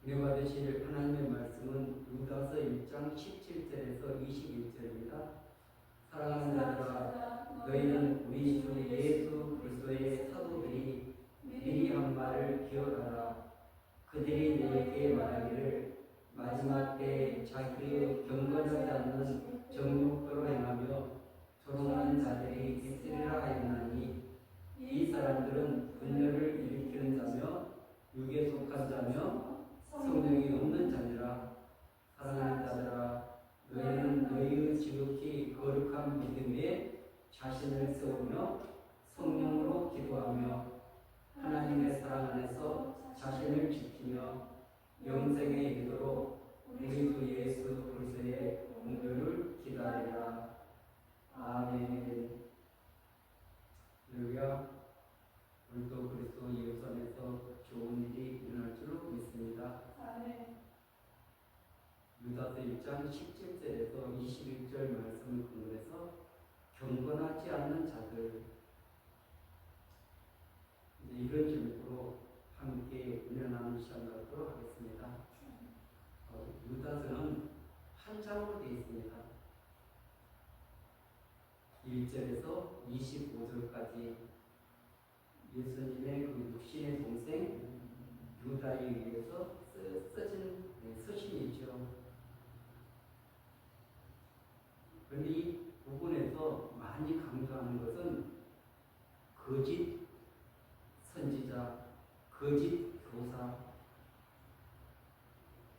은혜 받으실 하나님의 말씀은 루다서 1장 17절에서 21절입니다. 사랑하는 자들아, 너희는 우리 주 예수 그리스도의 사도들이 미리 한 말을 기억하라. 그들이 너희에게 말하기를 마지막 때에 자기의 경건하지 않는 정욕대로 행하며 조롱하는 자들이 있으리라 하였나니, 이 사람들은 분열을 일으키는 자며 육에 속한 자며 성령이 없는 자니라. 사랑하는 자들아, 너희는 너희의 지극히 거룩한 믿음에 자신을 세우며 성령으로 기도하며 하나님의 사랑 안에서 자신을 지키며 영생에 이르도록 우리 주 예수 그리스도의 공표를 기다리라. 아멘. 할렐루야. 오늘도 그리스도 예수 안에서 좋은 일이 일어날 줄로 믿습니다. 아멘. 루다서 1장 17절에서 21절 말씀을 근거해서 경건하지 않는 자들, 이런 제목으로 함께 은혜 나누는 시간 갖도록 하겠습니다. 루다서는 한 장으로 되어 있습니다. 1절에서 25절까지 예수님의 그 육신의 동생 유다에 의해서 써진 서신이죠. 그런데 이 부분에서 많이 강조하는 것은 거짓 선지자, 거짓 교사.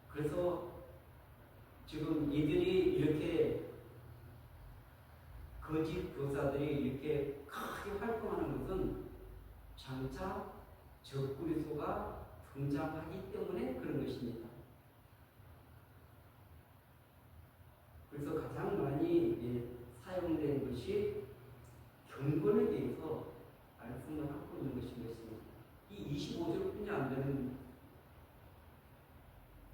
그래서 지금 이들이 이렇게 거짓 교사들이 이렇게 크게 활동하는 것은 장차 적그리스도가 등장하기 때문에 그런 것입니다. 그래서 가장 많이 사용된 것이 경건에 대해서 말씀을 하고 있는 것입니다. 이 25절뿐이 안 되는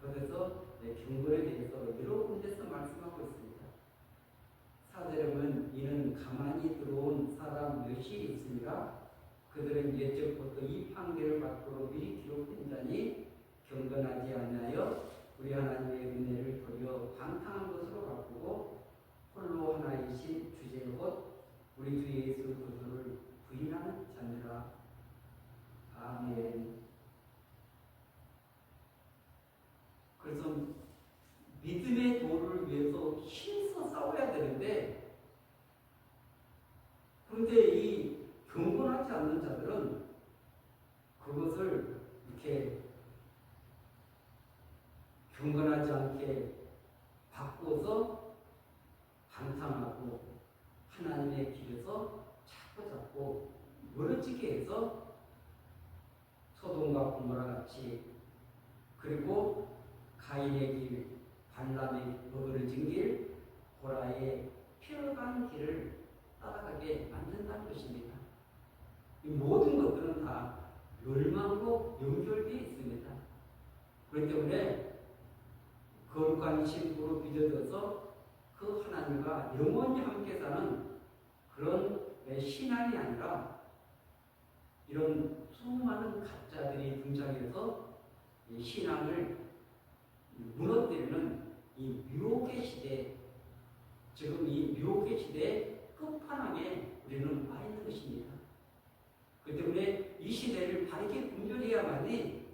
것에서 경건에 대해서 여러 군데서 말씀하고 있습니다. 4절에 보면 이는 가만히 들어온 사람 몇이 있으니라. 그들은 옛적부터 이 판결을 밖으로 미리 기록된 자니 경건하지 아니하여 우리 하나님의 은혜를 도리어 방탕한 것으로 바꾸고 홀로 하나이신 주제 곧 우리 주 예수 그리스도를 부인하는 자니라. 아멘. 그래서 믿음의 도를 위해서 힘써 싸워야 되는데, 그런데 이 경건하지 않는 자들은 그것을 이렇게 경건하지 않게 바꿔서 방탕하고 하나님의 길에서 자꾸 멀어지게 해서 소돔과 고모라 같이, 그리고 가인의 길, 발람의 버거러진 길, 고라의 피어간 길을 따라가게 만든다는 것입니다. 이 모든 것들은 다 멸망으로 연결되어 있습니다. 그렇기 때문에 거룩한 신부로 빚어져서 그 하나님과 영원히 함께 사는 그런 신앙이 아니라 이런 수많은 가짜들이 등장해서 신앙을 무너뜨리는 이 유혹의 시대, 지금 이 유혹의 시대의 끝판왕에 우리는 와 있는 것입니다. 그렇기 때문에 이 시대를 바르게 분별해야만이,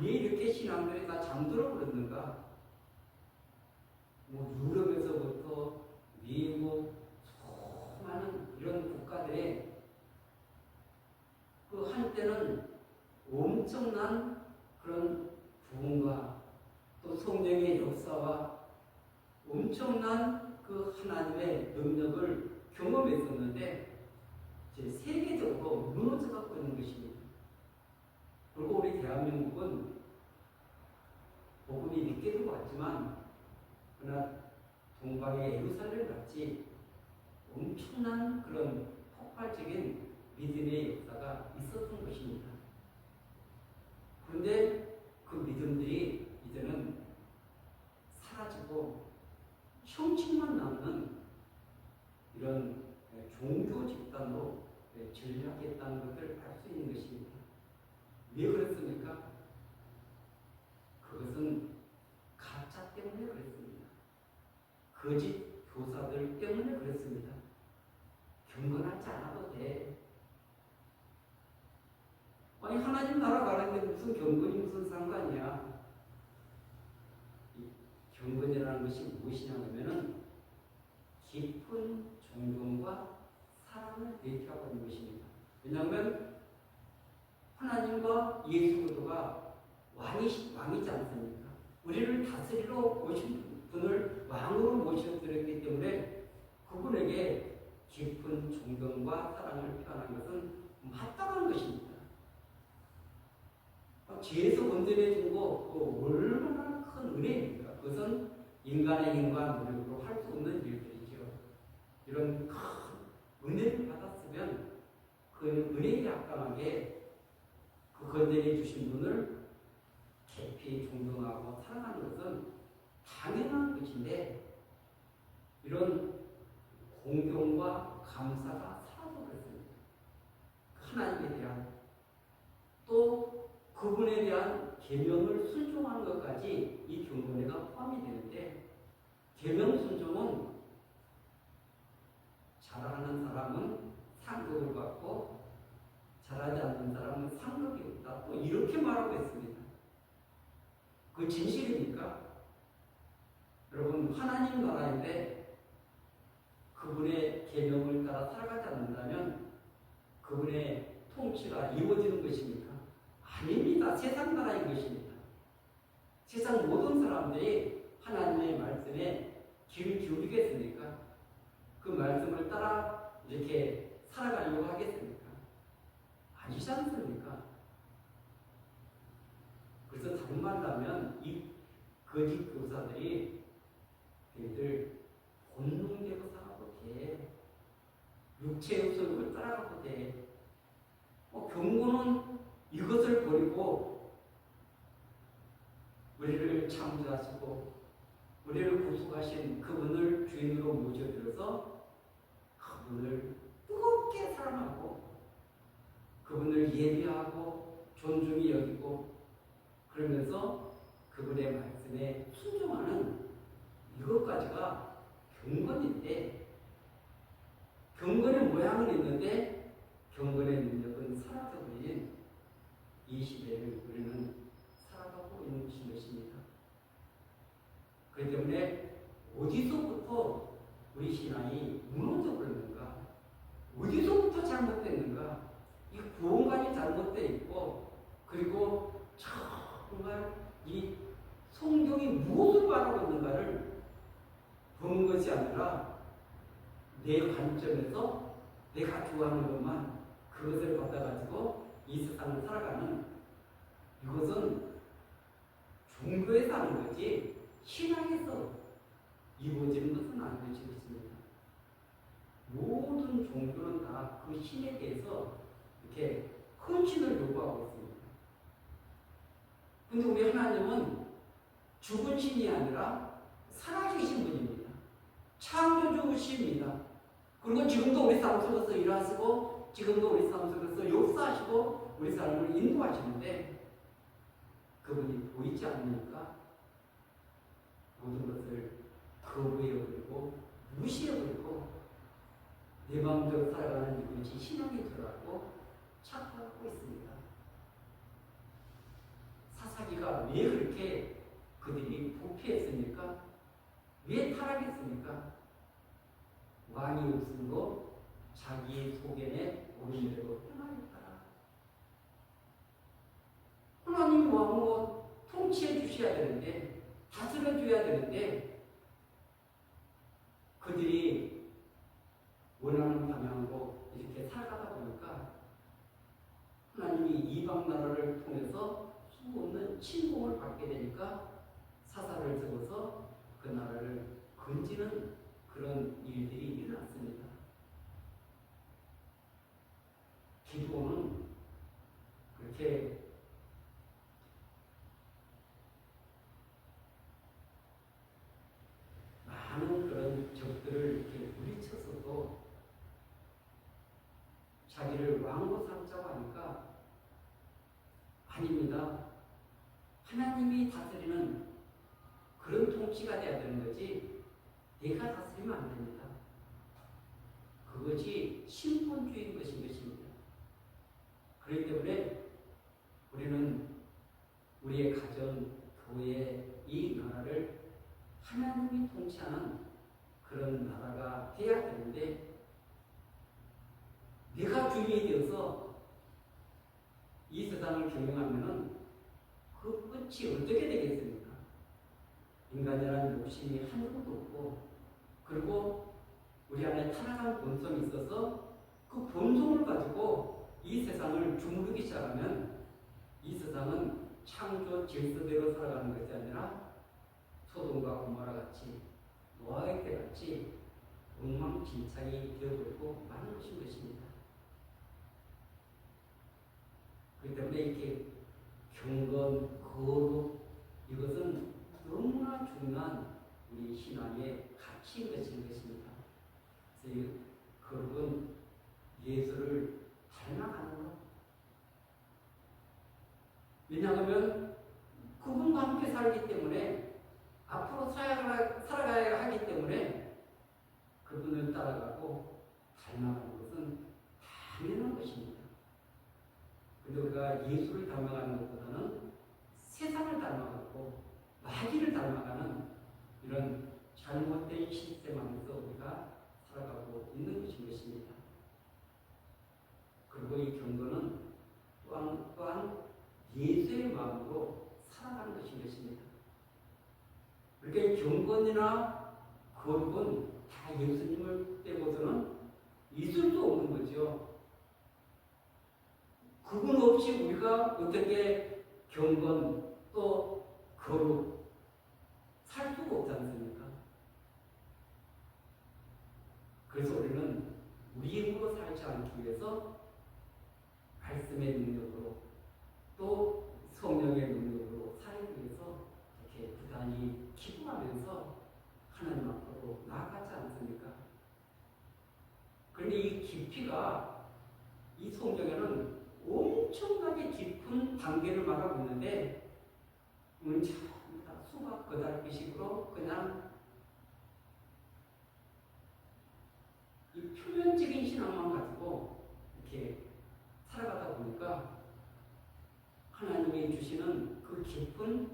왜 이렇게 신앙들이 다 잠들어 버렸는가? 유럽에서부터 미국, 수많은 이런 국가들의 그 한때는 엄청난 그런 부흥과 또 성령의 역사와 엄청난 그 하나님의 능력을 경험했었는데, 이제 세계적으로 무너져 갖고 있는 것입니다. 그리고 우리 대한민국은 복음이 늦게도 왔지만, 그러나 동방의 예루살렘 같이 엄청난 그런 폭발적인 믿음의 역사가 있었던 것입니다. 그런데 그 믿음들이 이제는 사라지고 형식만 남는 이런 종교 집단으로 전락했다는 것을 알 수 있는 것입니다. 왜 그렇습니까? 그것은 가짜 때문에 그랬습니다. 거짓 교사들 때문에 그랬습니다. 경건하지 않아도 돼. 아니 하나님 나라 가는데 무슨 경건이 무슨 상관이야. 이 경건이라는 것이 무엇이냐 하면은 깊은 존경과 사랑을 내키하고 있는 것입니다. 왜냐하면 하나님과 예수 그리스도가 왕이지 않습니까? 우리를 다스리러 오신 분을 왕으로 모셔드렸기 때문에 그분에게 깊은 존경과 사랑을 표현한 것은 마땅한 것입니다. 죄에서 건져내 준 거 얼마나 큰 은혜입니까? 그것은 인간의 힘과 노력으로 할 수 없는 일들이죠. 이런 큰 은혜를 받았으면 그 은혜에 약간하게 그 건져내 주신 분을 깊이 존경하고 사랑하는 것은 당연한 것인데 이런 공경과 감사가 사라져버렸습니다. 하나님에 대한 또 그분에 대한 계명을 순종하는 것까지 이 경건에가 포함이 되는데 계명 순종은 잘하는 사람은 상급을 받고 잘하지 않는 사람은 상급이 없다. 또 이렇게 말하고 있습니다. 그 진실입니까? 여러분 하나님 나라인데 그분의 계명을 따라 살아가지 않는다면 그분의 통치가 이루어지는 것입니까? 아닙니다. 세상 나라인 것입니다. 세상 모든 사람들이 하나님의 말씀에 귀를 기울이겠습니까? 그 말씀을 따라 이렇게 살아가려고 하겠습니까? 아니지 않습니까? 그래서 다른 말로 하면 이 거짓 교사들이 걔들 본능대로 살아도 돼. 육체의 소욕을 따라가도 돼. 경고는 이것을 버리고 우리를 창조하시고 우리를 구속하신 그분을 주인으로 모셔들어서 그분을 뜨겁게 사랑하고 그분을 예배하고 존중히 여기고 그러면서 그분의 말씀에 순종하는 이것까지가 경건인데 경건의 모양은 있는데 경건의 능력은 사라져버린 이 시대를 우리는 살아가고 있는 것입니다. 그렇기 때문에 어디서부터 우리 신앙이 무너져 버렸는가? 어디서부터 잘못됐는가? 이 구원관이 잘못되어 있고 그리고 정말 이 성경이 무엇을 말하고 있는가를 보는 것이 아니라 내 관점에서 내가 좋아하는 것만 그것을 받아가지고 이 세상을 살아가는 이것은 종교에서 하는 거지 신앙에서 이루어지는 것은 아닌 것입니다. 모든 종교는 다 그 신에 대해서 이렇게 헌신을 요구하고 있습니다. 근데 우리 하나님은 죽은 신이 아니라 살아계신 분입니다. 창조주십니다. 그리고 지금도 우리 삶 속에서 일하시고 지금도 우리 삶 속에서 역사하시고 우리 삶을 인도하시는데 그분이 보이지 않으니까 모든 것을 거부해버리고 무시해버리고 내 마음대로 살아가는 이것이 신앙이 들어가고 착각하고 있습니다. 사사기가 왜 그렇게 그들이 부패했습니까? 왜 타락했습니까? 왕이 없음으로 자기의 소견에 옳은 대로 행하였다. 하나님 왕으로 통치해 주셔야 되는데 다스려 줘야 되는데 그들이 원하는 방향으로 이렇게 살아가다 보니까 하나님이 이방 나라를 통해서 수없는 침공을 받게 되니까 사사를 적어서 그 나라를 건지는 그런 일들이 일어났습니다. 기도는 그렇게 많은 그런 적들을 이렇게 물리쳐서도 자기를 왕으로 삼자고 하니까 아닙니다. 하나님이 다스리는 그런 통치가 돼야 되는 거지 내가 다스리면 안 됩니다. 그것이 신본주의인 것입니다. 그렇기 때문에 우리는 우리의 가정, 교회, 이 나라를 하나님이 통치하는 그런 나라가 돼야 되는데 내가 주인이 되어서 이 세상을 경영하면은 그 끝이 어떻게 되겠습니까? 인간이라는 욕심이 한쪽도 없고 그리고 우리 안에 타락한 본성이 있어서 그 본성을 가지고 이 세상을 주무르기 시작하면 이 세상은 창조 질서대로 살아가는 것이 아니라 소돔과 고모라 같이 노아의 때 같이 엉망진창이 되어버리고 많은 것입니다. 그렇기 때문에 이렇게 경건, 거룩 이것은 너무나 중요한 우리 신앙의 가치인 것입니다. 그래서 거룩은 예수를 닮아가는 것. 왜냐하면 그분과 함께 살기 때문에 앞으로 살아가야 하기 때문에 그분을 따라가고 닮아가는 것은 당연한 것입니다. 그런데 우리가 예수를 닮아가는 것보다는 세상을 닮아가고 마귀를 닮아가는 이런 잘못된 시스템 안에서 우리가 살아가고 있는 것입니다. 그리고 이 경건은 또한 예수의 마음으로 살아가는 것입니다. 그러니까 경건이나 거룩은 다 예수님을 떼고서는 있을 수 없는 거죠. 그분 없이 우리가 어떻게 경건 또 거룩 살 수가 없지 않습니까? 그래서 우리는 우리 힘으로 살지 않기 위해서 말씀의 능력으로 또 성령의 능력으로 살기 위해서 이렇게 부단히 기도하면서 하나님 앞으로 나아가지 않습니까? 그런데 이 깊이가 이 성경에는 엄청나게 깊은 단계를 말하고 있는데 수박 거달기식으로 그냥 이 표면적인 신앙만 가지고 이렇게 살아가다 보니까 하나님이 주시는 그 깊은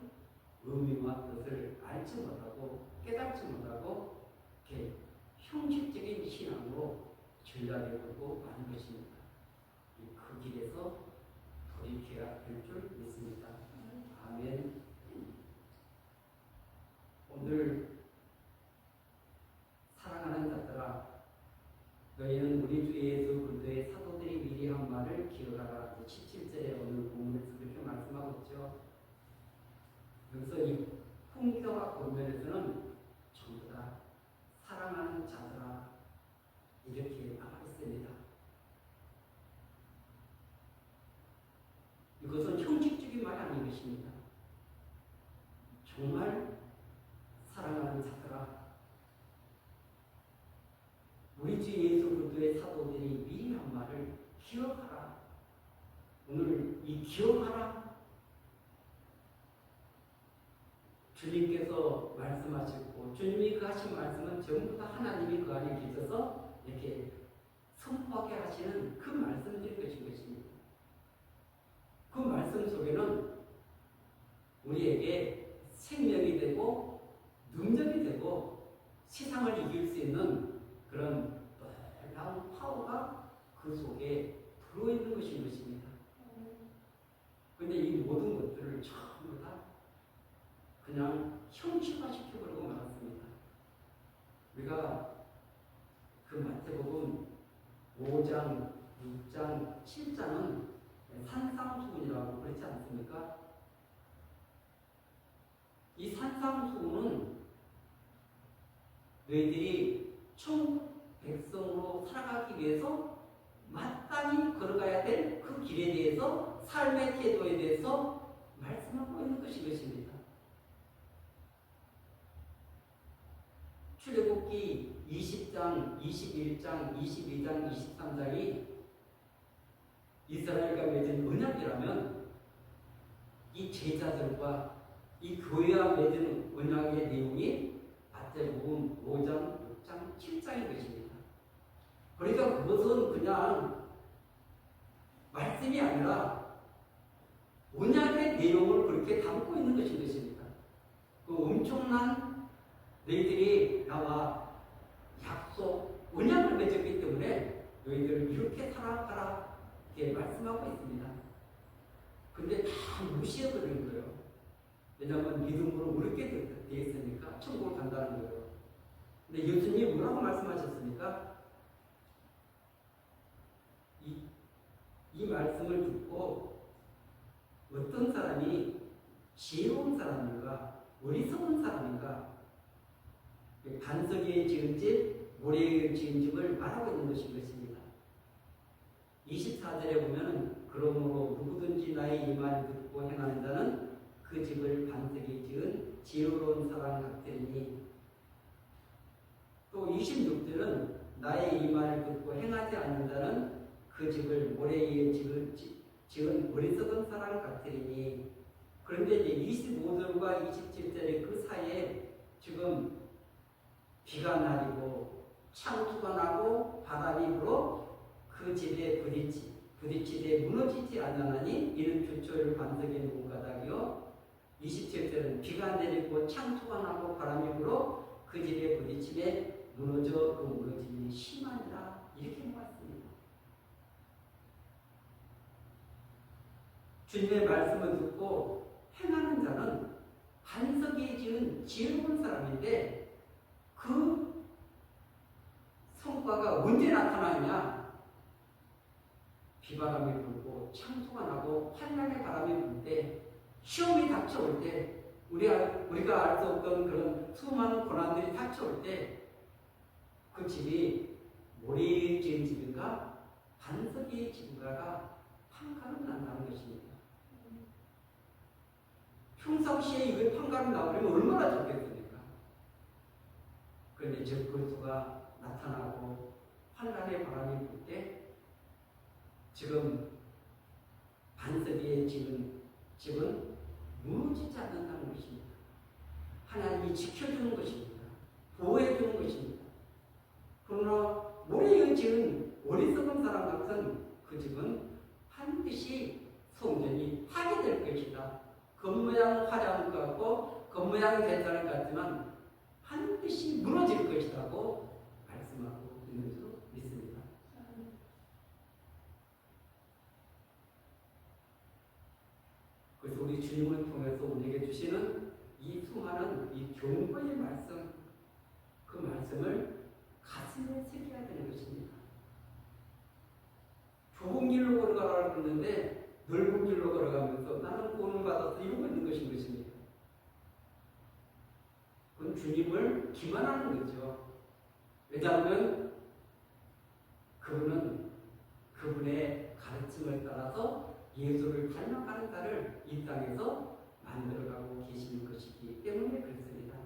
의미와 뜻을 알지 못하고 깨닫지 못하고 이렇게 형식적인 신앙으로 전락해버리고 마는 것입니다. 그 길에서 돌이켜야 될 줄 믿습니다. 아멘. 오늘 사랑하는 자들아 너희는 우리 주 예수 그리스도의 사도들이 미리 한 말을 기억하라. 17절에 오늘 본문에서 그렇게 말씀하고 있죠. 여기서 이 풍경과 본면에서는 전부 다 사랑하는 자들아 이렇게 나와 있습니다. 이것은 형식적인 말이 아닌 것입니다. 정말 사랑하는 자들아 우리 주 예수 그리스도의 사도들이 미리 한 말을 기억하라. 오늘 이 기억하라 주님께서 말씀하셨고 주님이 그 하신 말씀은 전부 다 하나님이 그 안에 계셔서 이렇게 선포하게 하시는 그 말씀들이 것입니다. 그 말씀 속에는 우리에게 생명이 되고 능력이 되고 세상을 이길 수 있는 그런 놀라운 파워가 그 속에 들어있는 것입니다. 그런데 이 모든 것들을 전부 다 그냥 형식화시켜버리고 말았습니다. 우리가 그 마태복음 5장, 6장, 7장은 산상수훈이라고 그렇지 않습니까? 이 산상수훈은 너희들이 천국 백성으로 살아가기 위해서 마땅히 걸어가야 될 그 길에 대해서 삶의 태도에 대해서 말씀하고 있는 것입니다. 출애굽기 20장, 21장, 22장, 23장이 이스라엘과 맺은 언약이라면 이 제자들과 이 교회와 맺은 언약의 내용이 마태복음 5장, 6장, 7장인 것입니다. 그러니까 그것은 그냥 말씀이 아니라 언약의 내용을 그렇게 담고 있는 것입니다. 그 엄청난 너희들이 나와 약속, 언약을 맺었기 때문에 너희들 이렇게 살아가라 이렇게 말씀하고 있습니다. 근데 다 무시해버리는 거예요. 왜냐하면 믿음으로 어렵게 되어 있으니까 천국을 간다는 거예요. 근데 예수님이 뭐라고 말씀하셨습니까? 이 말씀을 듣고 어떤 사람이 지혜로운 사람인가 어리석은 사람인가 반석에 지은 집 모래에 지은 집을 말하고 있는 것입니다. 24절에 보면 그러므로 누구든지 나의 이 말을 듣고 행하는 자는 그 집을 반석에 지은 지혜로운 사람 같으니, 또 26절은 나의 이 말을 듣고 행하지 않는 자는 그 집을 모래에 지은 어리석은 사람 같으니. 그런데 이제 25절과 27절의 그 사이에 지금 비가 내리고 창수가 나고 바람이 불어 그 집에 부딪히되 무너지지 않았나니 이는 주초를 반석에 놓은 까닭이요. 27절은 비가 내리고 창수가 나고 바람이 불어 그 집에 부딪히되 무너져 그 무너짐이 심하니라 이렇게 말씀입니다. 주님의 말씀을 듣고 행하는 자는 반석에 지은 지혜로운 사람인데 그 성과가 언제 나타나느냐? 비바람이 불고 창수가 나고 환난의 바람이 불 때, 시험이 닥쳐올 때, 우리가 알 수 없던 그런 수많은 고난들이 닥쳐올 때 그 집이 모래에 지은 집인가 반석에 지은가가 판가름 난다는 것입니다. 평상시에 이게 판가름 나오려면 얼마나 좋겠습니까? 그런데 적그리스도가 나타나고 환난의 바람이 불 때 지금 반석에 지은 집은 무너지지 않는다는 것입니다. 하나님이 지켜주는 것입니다. 보호해주는 것입니다. 그러나 모래에 지은 어리석은 사람 같은 그 집은 반드시 성전이 파괴될 것이다. 겉모양 화려한 것 같고 겉모양은 괜찮을 것 같지만 반드시 무너질 것이라고 말씀하고 있는 줄 믿습니다. 그래서 우리 주님을 통해서 우리에게 주시는 이 수많은 이 경고의 말씀, 그 말씀을 가슴에 새겨야 되는 것입니다. 좁은 길로 걸어가라고 했는데 넓은 길로 걸어가면서 나는 구원을 받아서 이러고 있는 것입니다. 그건 주님을 기만하는 거죠. 왜냐하면 그분은 그분의 가르침을 따라서 예수를 닮아가는 자를 이 땅에서 만들어가고 계시는 것이기 때문에 그렇습니다.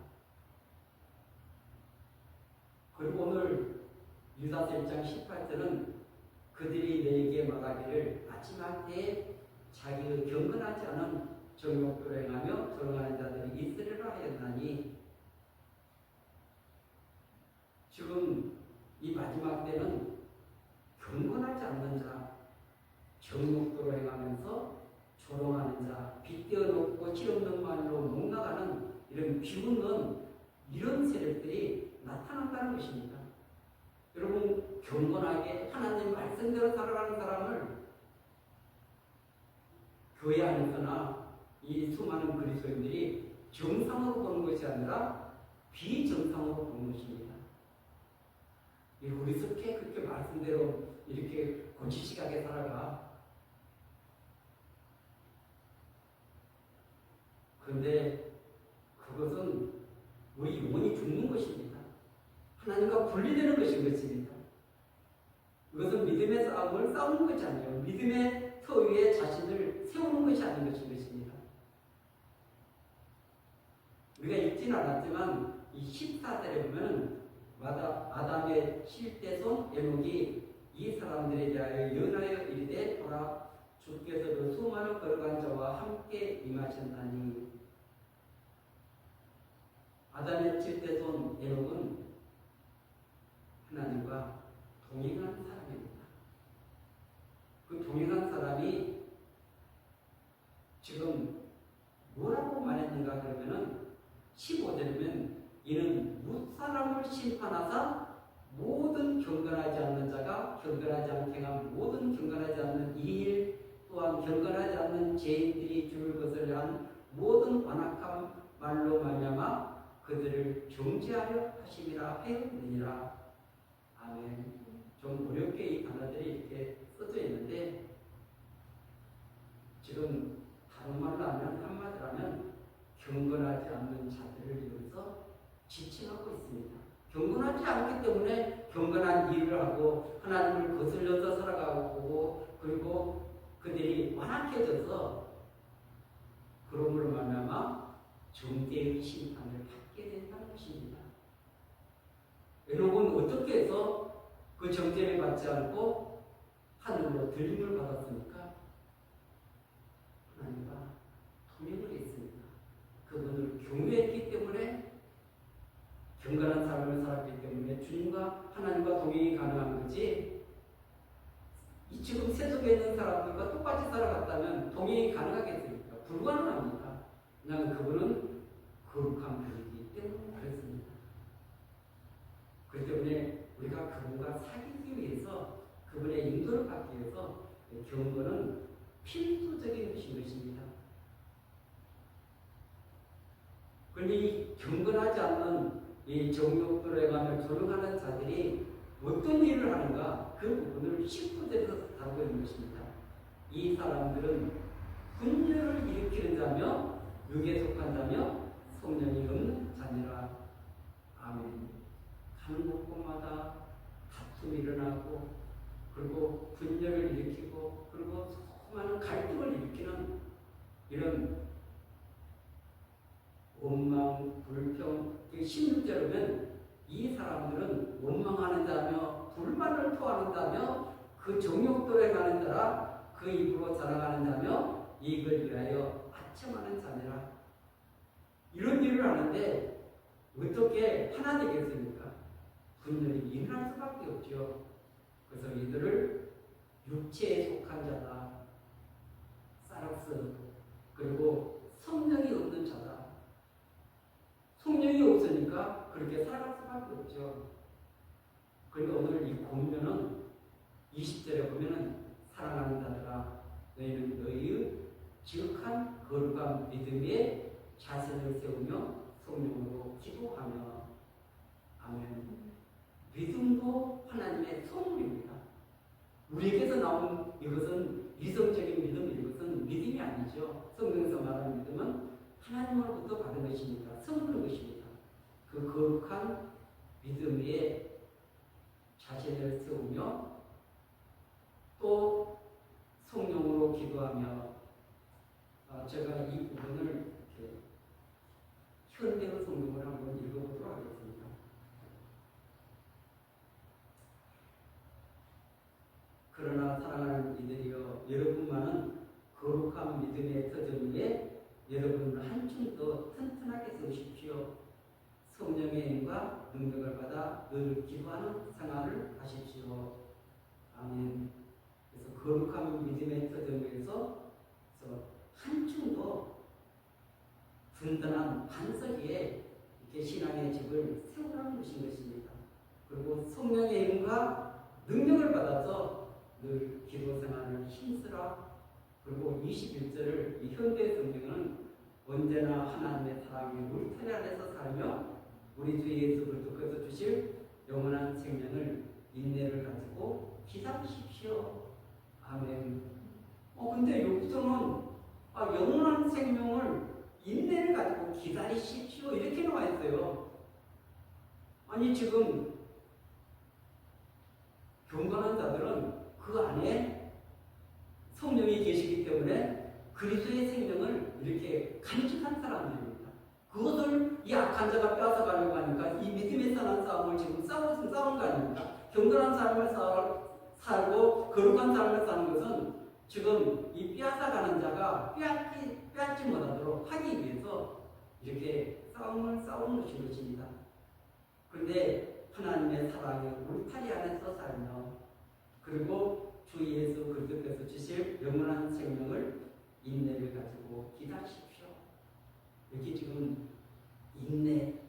그리고 오늘 유다서 1장 18절은 그들이 너에게 말하기를 마지막 때에 자기의 경건하지 않은 정욕대로 행하며 조롱하는 자들이 있으리라 하였나니, 지금 이 마지막 때는 경건하지 않는 자, 정욕대로 행하면서 조롱하는 자, 빗대어놓고 실없는 말로 농락하는 이런 비웃는 이런 세력들이 나타난다는 것입니다. 여러분, 경건하게 하나님 말씀대로 살아가는 사람을 교회 안에서나 이 수많은 그리스도인들이 정상으로 보는 것이 아니라 비정상으로 보는 것입니다. 우리 어떻게 그렇게 말씀대로 이렇게 고치시하게 살아가? 그런데 그것은 우리 영혼이 죽는 것입니다. 하나님과 분리되는 것입니다. 이것은 믿음의 싸움을 싸우는 것이 아니에요. 믿음의 터 위에 자신을 세우는 것이 아닌 것입니다. 우리가 읽지는 않았지만 이 14절에 보면 아담의 실대손 에녹이 이 사람들에 대하여 연하여 이르되 보라, 주께서도 수많은 거룩한 자와 함께 임하셨나니. 아담의 칠대손 에녹은 하나님과 동행한 사람입니다. 그 동행한 사람이 지금 뭐라고 말했는가 그러면은 15절이면 이는 무사람을 심판하사 모든 경건하지 않는 자가 경건하지 않게 한 모든 경건하지 않는 이일 또한 경건하지 않는 죄인들이 죽을 것을 한 모든 완악한 말로 말미암아 그들을 정죄하려 하심이라 하였느니라. 아멘. 좀 어렵게 이 단어들이 이렇게 써져 있는데 지금 다른 말로 하면 한마디로 하면 경건하지 않는 자들을 위해서 지칭하고 있습니다. 경건하지 않기 때문에 경건한 일을 하고 하나님을 거슬려서 살아가고 그리고 그들이 완악해져서 그러므로 말미암아 정죄의 심판을 받게 된다는 것입니다. 에녹은 어떻게 해서 그 정죄를 받지 않고 하늘로 들림을 받았습니까? 하나님과 동행을 했습니다. 그분을 경외했기 때문에 경건한 삶을 살았기 때문에 주님과 하나님과 동행이 가능한 거지. 이 지금 세속에 있는 사람들과 똑같이 살아갔다면 동행이 가능하겠습니까? 불가능합니다. 왜냐하면 그분은 거룩한 분이기 때문에 그렇습니다. 그렇기 때문에 우리가 그분과 사귀기 위해서 그분의 인도를 받기 위해서 경건은 필수적인 것입니다. 그런데 이 경건하지 않는 이 정욕들에 관해 조롱하는 자들이 어떤 일을 하는가 그 부분을 19절에서 다루고 있는 것입니다. 이 사람들은 분열을 일으키는 자며 육에 속한 자며 성령이 없는 자니라. 아멘. 가는 곳곳마다 다툼이 일어나고 그리고 분열을 일으키고 그리고 수많은 갈등을 일으키는 이런 원망, 불평, 16절이면 이 사람들은 원망하는 자며 불만을 토하는 자며 그 정욕도에 가는 자라 그 입으로 자랑하는 자며 이익을 위하여 아첨하는 자니라. 이런 일을 하는데 어떻게 하나 되겠습니까? 분열이 일어날 수밖에 없죠. 그래서 이들을 육체에 속한 자다. 사락스 그리고 성령이 없는 자다. 성령이 없으니까 그렇게 살아갈 수밖에 없죠. 그러니까 오늘 이 본문은 20절에 보면은 사랑하는 자들아 너희는 너희의 지극한 거룩한 믿음에 자신을 세우며 성령으로 기도하며. 아멘. 믿음도 하나님의 선물입니다. 우리에게서 나온 이것은 이성적인 믿음, 이것은 믿음이 아니죠. 성경에서 말하는 믿음은 하나님으로부터 받은 것입니다. 선물인 것입니다. 그 거룩한 믿음 위에 자신을 세우며 또 성령으로 기도하며. 제가 이 부분을 이렇게 현대어 성경을 한번 읽어보도록 하겠습니다. 그러나 사랑하는 이들이여 여러분만은 거룩한 믿음의 터전 위에 여러분 한층 더 튼튼하게 세우십시오. 성령의 힘과 능력을 받아 늘 기도하는 생활을 하십시오. 아멘. 그래서 거룩한 믿음의 터전 위에서 한층 더 든든한 반석 위에 이렇게 신앙의 집을 세우라는 것입니다. 그리고 성령의 힘과 능력을 받아서 늘 기도 생활을 힘쓰라. 그리고 21절을 이 현대 성경은 언제나 하나님의 사랑의 울타리 안에서 살며 우리 주 예수 그리스도께서 주실 영원한 생명을 인내를 가지고 기다리십시오. 아멘. 근데 여기서는 영원한 생명을 인내를 가지고 기다리십시오 이렇게 나와 있어요. 아니 지금 경건한 자들은 그 안에 성령이 계시기 때문에 그리스도의 생명을 이렇게 간직한 사람들입니다. 그것을 이 악한 자가 빼앗아가려고 하니까 이 믿음에 사는 싸움을 지금 싸운 거 아닙니까? 경건한 삶을 살고 거룩한 삶을 사는 것은 지금 이 빼앗아가는 자가 빼앗지 못하도록 하기 위해서 이렇게 싸우는 것입니다. 그런데 하나님의 사랑에 울타리 안에서 살며 그리고 주 예수 그리스도께서 주실 영원한 생명을 인내를 가지고 기다리십시오. 여기 지금 인내,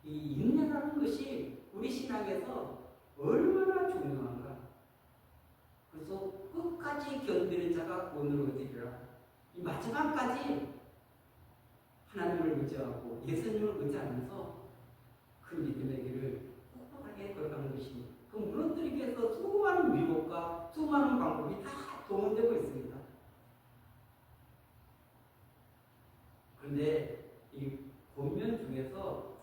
이 인내라는 것이 우리 신앙에서 얼마나 중요한가. 그래서 끝까지 견디는 자가 구원을 얻으리라. 이 마지막까지 하나님을 의지하고 예수님을 의지하면서 그 믿음의 길을 꿋꿋하게 걸어가는 것입니다. 그 무너뜨리기 위해서 수많은 유혹과 수많은 방법이 다 동원되고 있습니다. 그런데 이 본면 중에서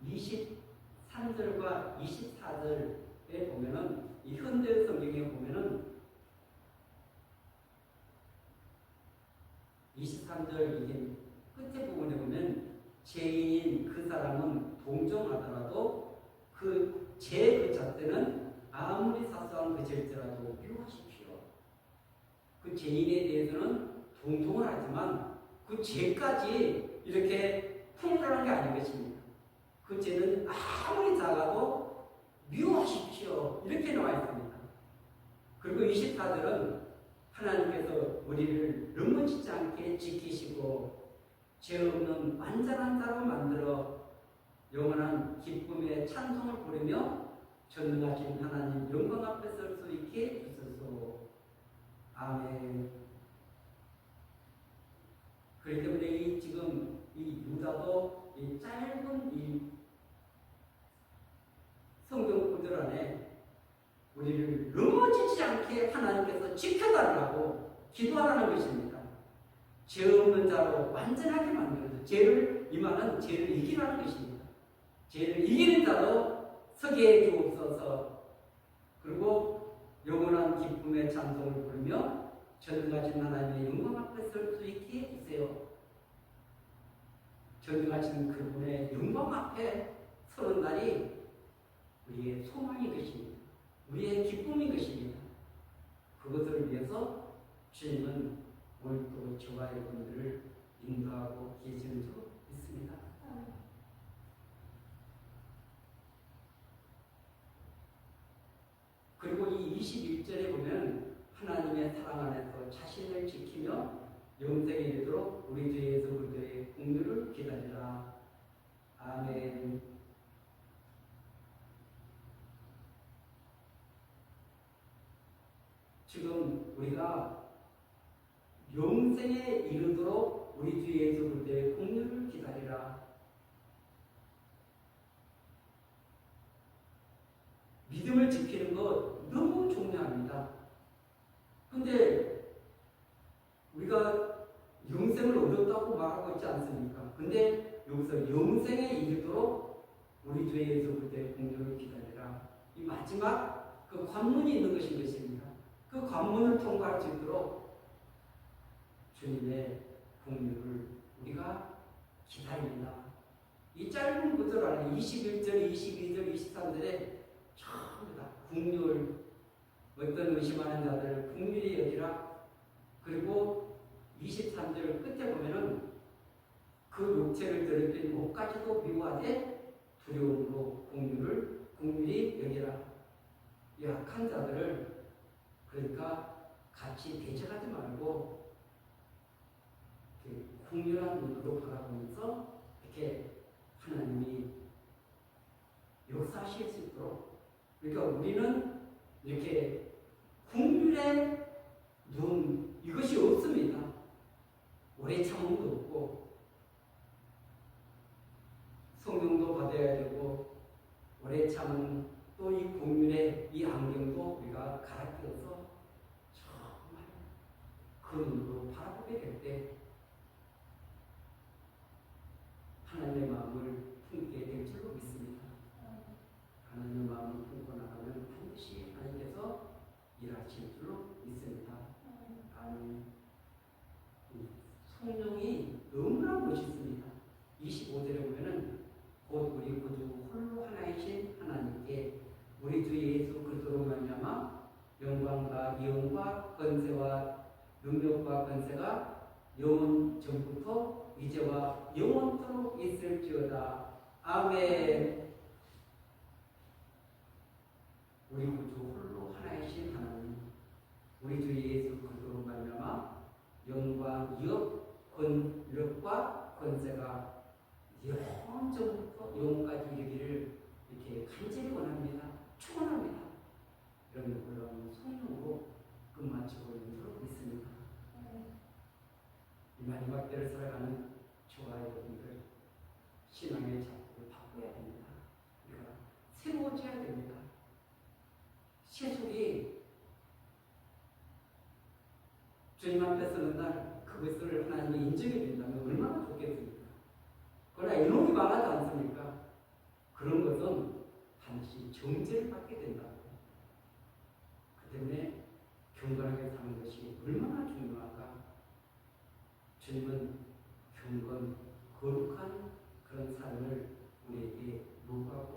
23절과 24절에 보면은 이 현대 성경에 보면은 23절 이게 끝에 부분에 보면 죄인인 그 사람은 동정하더라도 그 자체는 아무리 사소한 것일지라도 미워하십시오. 그 죄인에 대해서는 동정을 하지만 그 죄까지 이렇게 풀어가는 게 아닌 것입니다. 그 죄는 아무리 작아도 미워하십시오. 이렇게 나와 있습니다. 그리고 24절은 하나님께서 우리를 넘어지지 않게 지키시고 죄 없는 완전한 자로 만들어 영원한 기쁨의 찬송을 부르며 전능하신 하나님 영광 앞에 설 수 있게 해주소서. 아멘. 그렇기 때문에 지금 이 유다도 이 짧은 이 성경 구절 안에 우리를 넘어지지 않게 하나님께서 지켜달라고 기도하라는 것입니다. 죄 없는 자로 완전하게 만들어서 죄를 임하는 죄를 이기라는 것입니다. 죄를 이기는 자로 서게 해 주옵소서. 그리고 영원한 기쁨의 찬송을 부르며 전능하신 하나님의 영광 앞에 설 수 있게 해주세요. 전능하신 그분의 영광 앞에 서는 날이 우리의 소망인 것입니다. 우리의 기쁨인 것입니다. 그것을 위해서 주님은 오늘도 저와 여러분들을 인도하고 계시는 줄 믿습니다. 그리고 이 21절에 보면 하나님의 사랑 안에서 자신을 지키며 영생에 이르도록 우리 주 예수 그리스도의 공유를 기다리라. 아멘. 지금 우리가 영생에 이르도록 우리 주 예수 그리스도의 공유를 기다리라. 믿음을 지키는 것 너무 중요합니다. 근데 우리가 영생을 얻었다고 말하고 있지 않습니까? 근데 여기서 영생에 이르도록 우리 주 예수 그리스도의 공유를 기다리라. 이 마지막 그 관문이 있는 것입니다. 그 관문을 통과할 수 있도록 주님의 공유를 우리가 기다립니다. 이 짧은 구절 안에 21절, 22절, 23절에 전부 다 긍휼, 어떤 의심하는 자들을 긍휼히 여기라. 그리고 23절 끝에 보면은 그 육체를 더럽힌 목까지도 미워하되 두려움으로 긍휼히 여기라. 약한 자들을 그러니까 같이 대적하지 말고 긍휼한 눈으로 바라보면서 이렇게 하나님이 역사하실 수 있도록, 그러니까 우리는 이렇게 긍휼의 눈 이것이 없습니다. 오래 참음도 없고 성령도 받아야 되고 오래 참음 또 이 긍휼의 이 안경도 우리가 갈아 끼워서 정말 그 눈으로 바라보게 될 때 하나님의 마음을 품게 될 줄로 믿습니다. 하나님의 마음을 품고 나가면 반드시 하나님께서 일하실 줄로 믿습니다. 아멘. 성령이 너무나 멋있습니다. 25절에 보면은 곧 우리 구주 홀로 하나이신 하나님께 우리 주 예수 그리스도로 말미암아 영광과 이음과 권세와 능력과 권세가 영원 전부터 이제와 영원토록 있을지어다. 아멘. 우리 구주 홀로 하나이신 하나님, 우리 주 예수 그리스도로 말미암아 영광, 위엄, 권력과 권세가 영원 전부터 영원까지 이르기를 이렇게 간절히 원합니다. 축원합니다. 이런 그런 성령으로 끝마치고 있는 믿습니다. 이 마지막 때를 살아가는 저와 여러분들 신앙의 자세를 바꿔야 됩니다. 우리가 새로워져야 됩니다. 세속이 주님 앞에 서는 날 그것을 하나님이 인정해 준다면 얼마나 좋겠습니까? 그러나 이놈이 망하지 않습니까? 그런 것은 반드시 정죄를 받게 된다고. 그 때문에 경건하게 사는 것이 얼마나 중요한가. 주님은 경건, 거룩한 그런 삶을 우리에게 요구하고